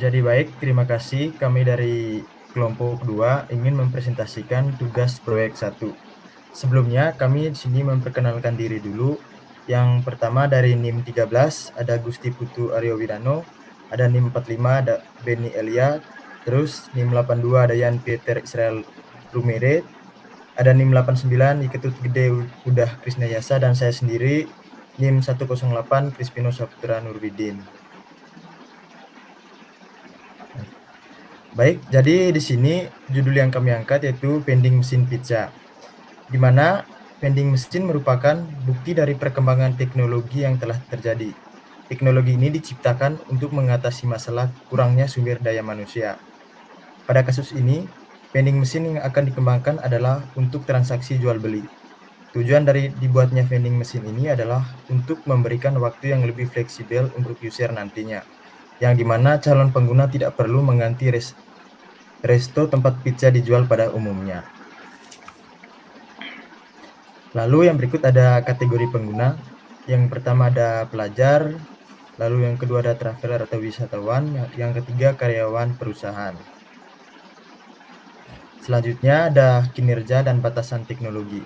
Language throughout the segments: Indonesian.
Jadi baik, terima kasih. Kami dari kelompok 2 ingin mempresentasikan tugas proyek 1. Sebelumnya, kami di sini memperkenalkan diri dulu. Yang pertama dari NIM 13 ada Gusti Putu Aryo Widano, ada NIM 45 ada Beni Elia, terus NIM 82 ada Yan Peter Israel Lumere, ada NIM 89 Iketut Gede Udah Krisna Yasa, dan saya sendiri NIM 108 Crispino Saputra Nurwidin. Baik, jadi di sini judul yang kami angkat yaitu vending mesin pizza, di mana vending mesin merupakan bukti dari perkembangan teknologi yang telah terjadi. Teknologi ini diciptakan untuk mengatasi masalah kurangnya sumber daya manusia. Pada kasus ini, vending mesin yang akan dikembangkan adalah untuk transaksi jual beli. Tujuan dari dibuatnya vending mesin ini adalah untuk memberikan waktu yang lebih fleksibel untuk user nantinya, yang dimana calon pengguna tidak perlu mengganti resto tempat pizza dijual pada umumnya. Lalu yang berikut ada kategori pengguna. Yang pertama ada pelajar, lalu yang kedua ada traveler atau wisatawan, yang ketiga karyawan perusahaan. Selanjutnya ada kinerja dan batasan teknologi.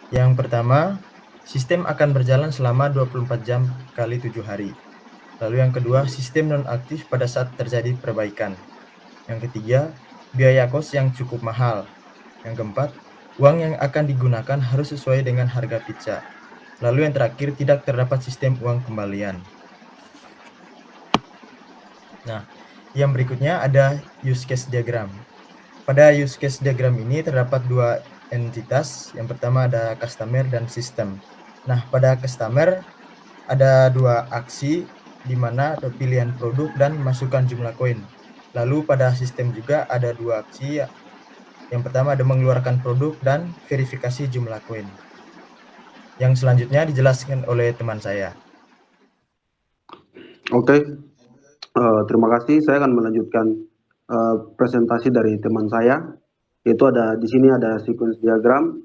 Yang pertama, sistem akan berjalan selama 24 jam kali 7 hari. Lalu yang kedua, sistem nonaktif pada saat terjadi perbaikan. Yang ketiga, biaya kos yang cukup mahal. Yang keempat, uang yang akan digunakan harus sesuai dengan harga pizza. Lalu yang terakhir, tidak terdapat sistem uang kembalian. Nah, yang berikutnya ada use case diagram. Pada use case diagram ini terdapat dua entitas. Yang pertama ada customer dan sistem. Nah, pada customer ada dua aksi, di mana ada pilihan produk dan masukkan jumlah koin. Lalu pada sistem juga ada dua aksi, yang pertama ada mengeluarkan produk dan verifikasi jumlah koin. Yang selanjutnya dijelaskan oleh teman saya. Oke, terima kasih. Saya akan melanjutkan presentasi dari teman saya. Yaitu di sini ada sequence diagram,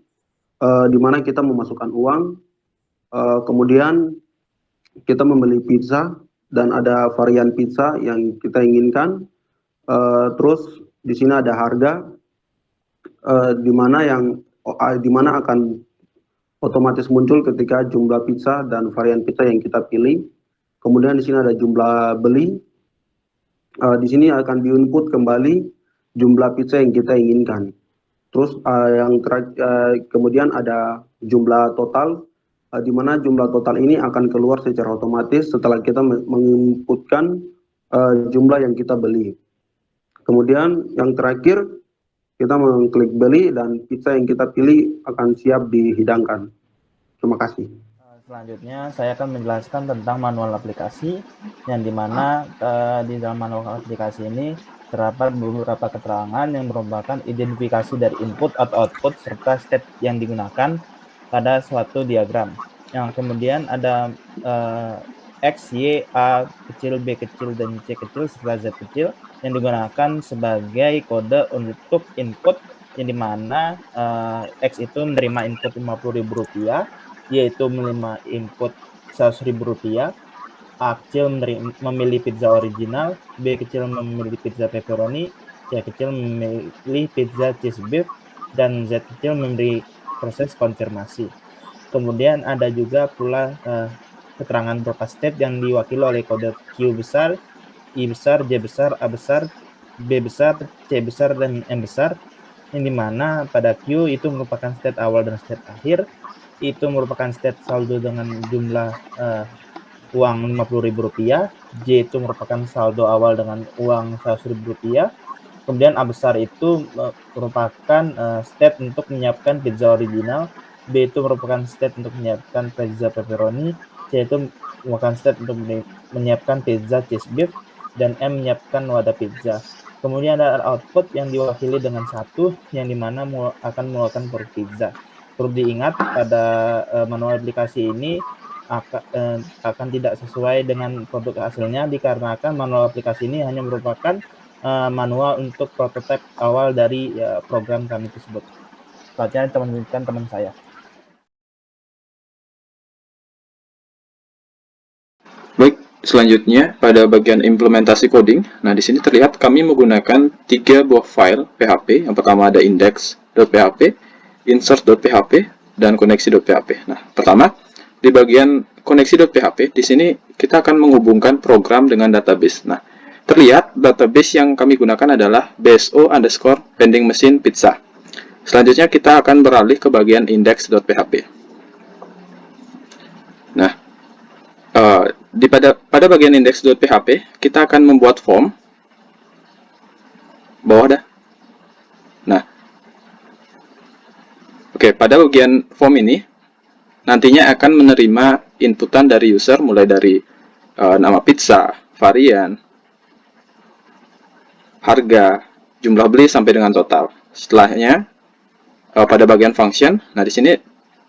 di mana kita memasukkan uang, kemudian kita membeli pizza dan ada varian pizza yang kita inginkan. Terus di sini ada harga, di mana akan otomatis muncul ketika jumlah pizza dan varian pizza yang kita pilih. Kemudian di sini ada jumlah beli. Di sini akan diinput kembali jumlah pizza yang kita inginkan. Terus kemudian ada jumlah total, di mana jumlah total ini akan keluar secara otomatis setelah kita menginputkan jumlah yang kita beli. Kemudian yang terakhir, kita mengklik beli dan pizza yang kita pilih akan siap dihidangkan. Terima kasih. Selanjutnya saya akan menjelaskan tentang manual aplikasi, yang dimana di dalam manual aplikasi ini terdapat beberapa keterangan yang merupakan identifikasi dari input atau output serta step yang digunakan pada suatu diagram. Yang kemudian ada X, Y, A kecil, B kecil, dan C kecil serta Z kecil yang digunakan sebagai kode untuk input, yang dimana X itu menerima input Rp50.000, yaitu menerima input Rp100.000, A kecil memilih pizza original, B kecil memilih pizza pepperoni, C kecil memilih pizza cheese beef, dan Z kecil memberi proses konfirmasi. Kemudian ada juga pula keterangan berupa step yang diwakili oleh kode Q besar, I besar, J besar, A besar, B besar, C besar, dan M besar, yang dimana pada Q itu merupakan state awal dan state akhir. Itu merupakan state saldo dengan jumlah uang Rp50.000, J itu merupakan saldo awal dengan uang Rp100.000, kemudian A besar itu merupakan state untuk menyiapkan pizza original, B itu merupakan state untuk menyiapkan pizza pepperoni, C itu merupakan state untuk menyiapkan pizza cheese beef, dan M menyiapkan wadah pizza. Kemudian ada output yang diwakili dengan 1, yang dimana akan mengeluarkan produk pizza. Perlu diingat pada manual aplikasi ini akan tidak sesuai dengan produk hasilnya, dikarenakan manual aplikasi ini hanya merupakan manual untuk prototipe awal dari program kami tersebut. Selanjutnya teman saya. Baik, Selanjutnya, pada bagian implementasi coding, nah di sini terlihat kami menggunakan 3 buah file PHP. Yang pertama ada index.php, insert.php, dan koneksi.php. Nah, pertama, di bagian koneksi.php, di sini kita akan menghubungkan program dengan database. Nah, terlihat database yang kami gunakan adalah bso underscore vending machine pizza. Selanjutnya kita akan beralih ke bagian index.php. Nah, pada bagian index.php kita akan membuat form bawah dah. Nah, oke, pada bagian form ini nantinya akan menerima inputan dari user mulai dari nama pizza, varian, harga, jumlah beli sampai dengan total. Setelahnya pada bagian function, nah di sini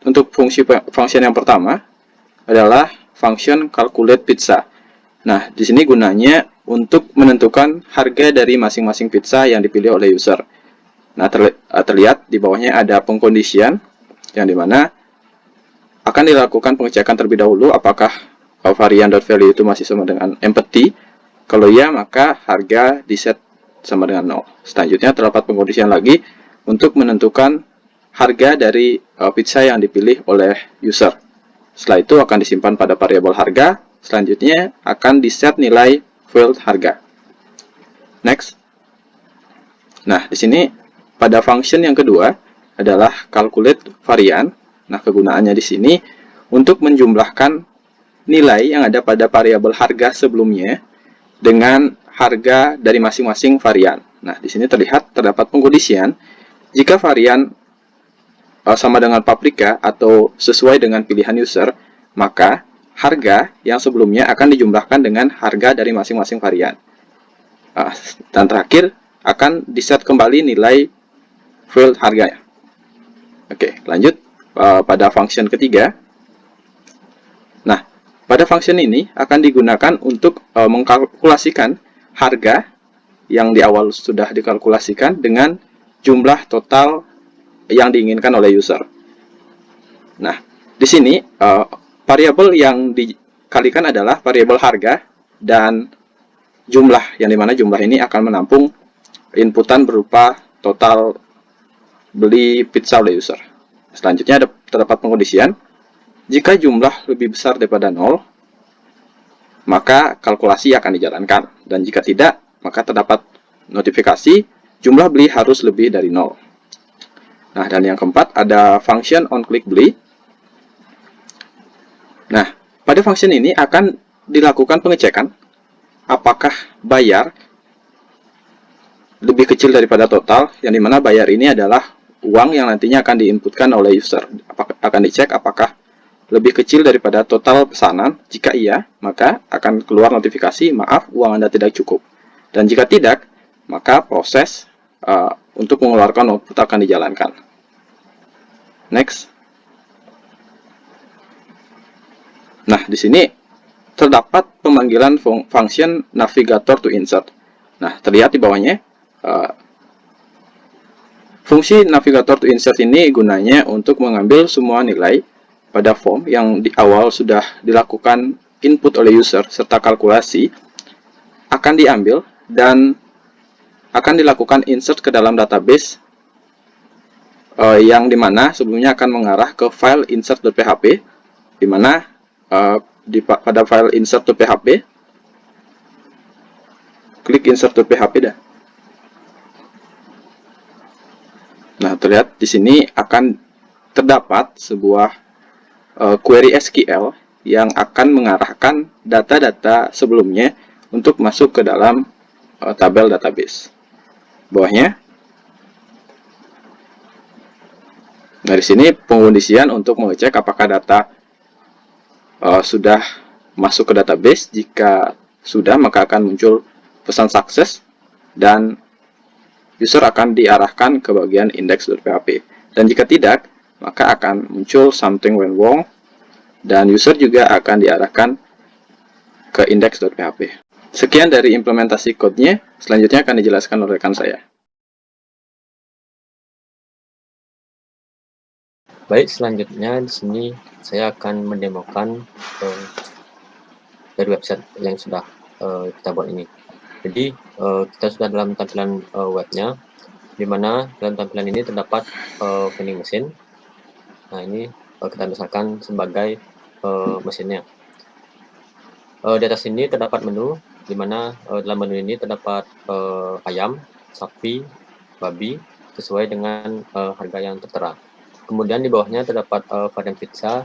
untuk function yang pertama adalah function calculate pizza. Nah, di sini gunanya untuk menentukan harga dari masing-masing pizza yang dipilih oleh user. Nah, terlihat di bawahnya ada pengkondisian yang dimana akan dilakukan pengecekan terlebih dahulu apakah varian.value itu masih sama dengan empty. Kalau iya, maka harga diset sama dengan 0. Selanjutnya terdapat pengkondisian lagi untuk menentukan harga dari pizza yang dipilih oleh user. Setelah itu akan disimpan pada variabel harga. Selanjutnya akan diset nilai field harga. Next. Nah, di sini pada function yang kedua adalah calculate varian. Nah, kegunaannya di sini untuk menjumlahkan nilai yang ada pada variabel harga sebelumnya dengan harga dari masing-masing varian. Nah, di sini terdapat pengkondisian jika varian sama dengan paprika atau sesuai dengan pilihan user, maka harga yang sebelumnya akan dijumlahkan dengan harga dari masing-masing varian. Dan terakhir akan diset kembali nilai field harganya. Oke, lanjut pada function ketiga. Nah, pada function ini akan digunakan untuk mengkalkulasikan harga yang di awal sudah dikalkulasikan dengan jumlah total yang diinginkan oleh user. Nah, di sini variabel yang dikalikan adalah variabel harga dan jumlah, yang dimana jumlah ini akan menampung inputan berupa total beli pizza oleh user. Selanjutnya terdapat pengkondisian. Jika jumlah lebih besar daripada 0, maka kalkulasi akan dijalankan. Dan jika tidak, maka terdapat notifikasi jumlah beli harus lebih dari 0. Nah, dan yang keempat ada function onClick beli. Nah, pada function ini akan dilakukan pengecekan apakah bayar lebih kecil daripada total, yang dimana bayar ini adalah uang yang nantinya akan diinputkan oleh user. Akan dicek apakah lebih kecil daripada total pesanan. Jika iya, maka akan keluar notifikasi, maaf, uang Anda tidak cukup. Dan jika tidak, maka proses untuk mengeluarkan output akan dijalankan. Next. Nah, di sini terdapat pemanggilan function navigator to insert. Nah, terlihat di bawahnya fungsi navigator to insert ini gunanya untuk mengambil semua nilai pada form yang di awal sudah dilakukan input oleh user serta kalkulasi, akan diambil dan akan dilakukan insert ke dalam database yang dimana sebelumnya akan mengarah ke file insert.php, dimana pada file insert.php klik insert.php dah. Nah, terlihat di sini akan terdapat sebuah query SQL yang akan mengarahkan data-data sebelumnya untuk masuk ke dalam tabel database. Bawahnya. Nah, di sini pengkondisian untuk mengecek apakah data sudah masuk ke database. Jika sudah, maka akan muncul pesan sukses dan user akan diarahkan ke bagian index.php. Dan jika tidak, maka akan muncul something went wrong dan user juga akan diarahkan ke index.php. Sekian dari implementasi code-nya, selanjutnya akan dijelaskan oleh rekan saya. Baik, selanjutnya di sini saya akan mendemokan dari website yang sudah kita buat ini. Jadi kita sudah dalam tampilan webnya, di mana dalam tampilan ini terdapat vending machine. Nah, ini kita misalkan sebagai mesinnya. Di atas ini terdapat menu, di mana dalam menu ini terdapat ayam, sapi, babi, sesuai dengan harga yang tertera. Kemudian di bawahnya terdapat varian pizza.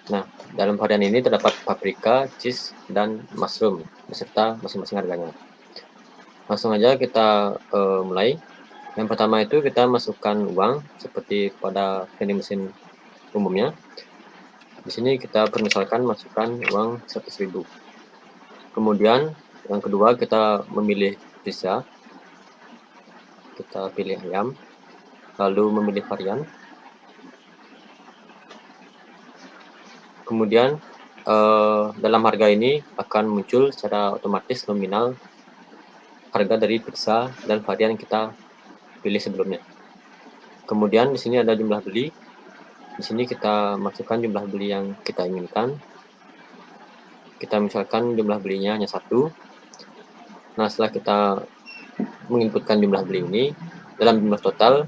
Nah, dalam varian ini terdapat paprika, cheese, dan mushroom, beserta masing-masing harganya. Langsung aja kita mulai. Yang pertama itu kita masukkan uang, seperti pada vending machine umumnya. Di sini kita permisalkan masukkan uang 100.000. Kemudian yang kedua kita memilih pizza. Kita pilih ayam, lalu memilih varian. Kemudian dalam harga ini akan muncul secara otomatis nominal harga dari pizza dan varian yang kita pilih sebelumnya. Kemudian di sini ada jumlah beli. Di sini kita masukkan jumlah beli yang kita inginkan. Kita misalkan jumlah belinya hanya 1. Nah, setelah kita menginputkan jumlah beli ini, dalam jumlah total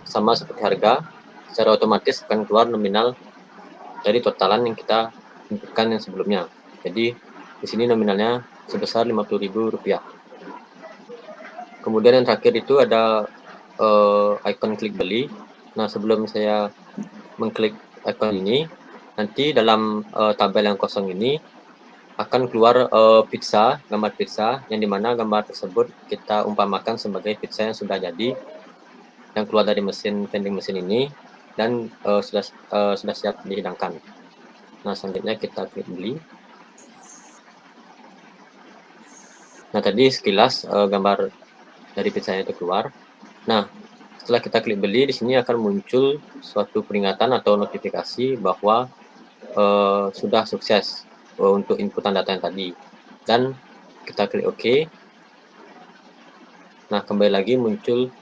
sama seperti harga, secara otomatis akan keluar nominal dari totalan yang kita inputkan yang sebelumnya. Jadi di sini nominalnya sebesar Rp50.000. Kemudian yang terakhir itu ada icon klik beli. Nah, sebelum saya mengklik icon ini, nanti dalam tabel yang kosong ini akan keluar pizza, gambar pizza, yang dimana gambar tersebut kita umpamakan sebagai pizza yang sudah jadi, yang keluar dari mesin vending machine ini, dan sudah siap dihidangkan. Nah, selanjutnya kita klik beli. Nah, tadi sekilas gambar dari pizzanya itu keluar. Nah, setelah kita klik beli, di sini akan muncul suatu peringatan atau notifikasi bahwa sudah sukses untuk inputan data yang tadi. Dan kita klik OK. Nah, kembali lagi muncul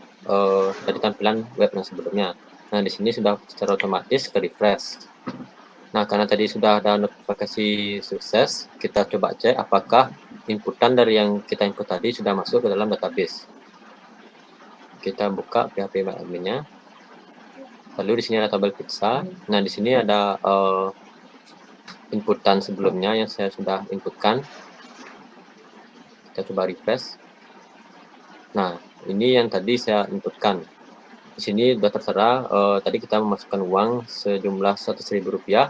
dari tampilan web yang sebelumnya. Nah, di sini sudah secara otomatis ke refresh. Nah, karena tadi sudah ada notifikasi sukses, kita coba cek apakah inputan dari yang kita input tadi sudah masuk ke dalam database. Kita buka PHP adminnya. Lalu di sini ada tabel pizza. Nah, di sini ada inputan sebelumnya yang saya sudah inputkan. Kita coba refresh. Nah, ini yang tadi saya inputkan. Di sini sudah tertera, tadi kita memasukkan uang sejumlah Rp100.000,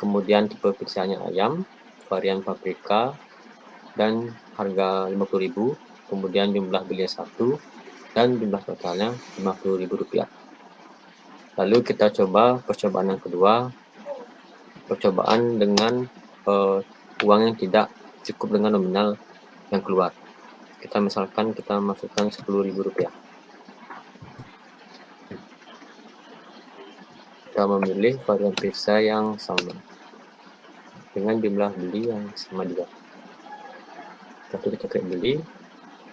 kemudian tipe pizzanya ayam, varian paprika, dan harga Rp50.000, kemudian jumlah belinya 1, dan jumlah totalnya Rp50.000. Lalu kita coba percobaan yang kedua, percobaan dengan uang yang tidak cukup dengan nominal yang keluar. Kita misalkan kita masukkan Rp10.000. Kita memilih varian pizza yang sama dengan jumlah beli yang sama juga. Lalu kita klik beli.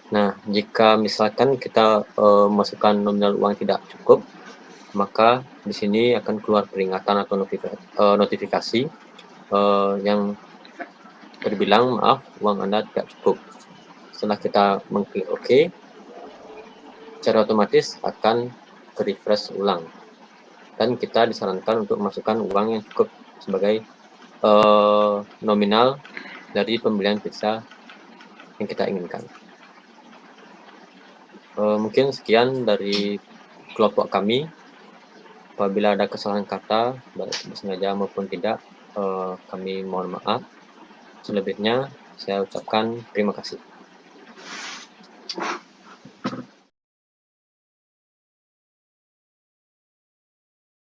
Nah, jika misalkan kita masukkan nominal uang tidak cukup, maka di sini akan keluar peringatan atau notifikasi yang terbilang maaf, uang Anda tidak cukup. Setelah kita mengklik OK, secara otomatis akan refresh ulang. Dan kita disarankan untuk memasukkan uang yang cukup sebagai nominal dari pembelian pizza yang kita inginkan. Mungkin sekian dari kelompok kami. Apabila ada kesalahan kata, baik sengaja maupun tidak, kami mohon maaf. Selebihnya saya ucapkan terima kasih.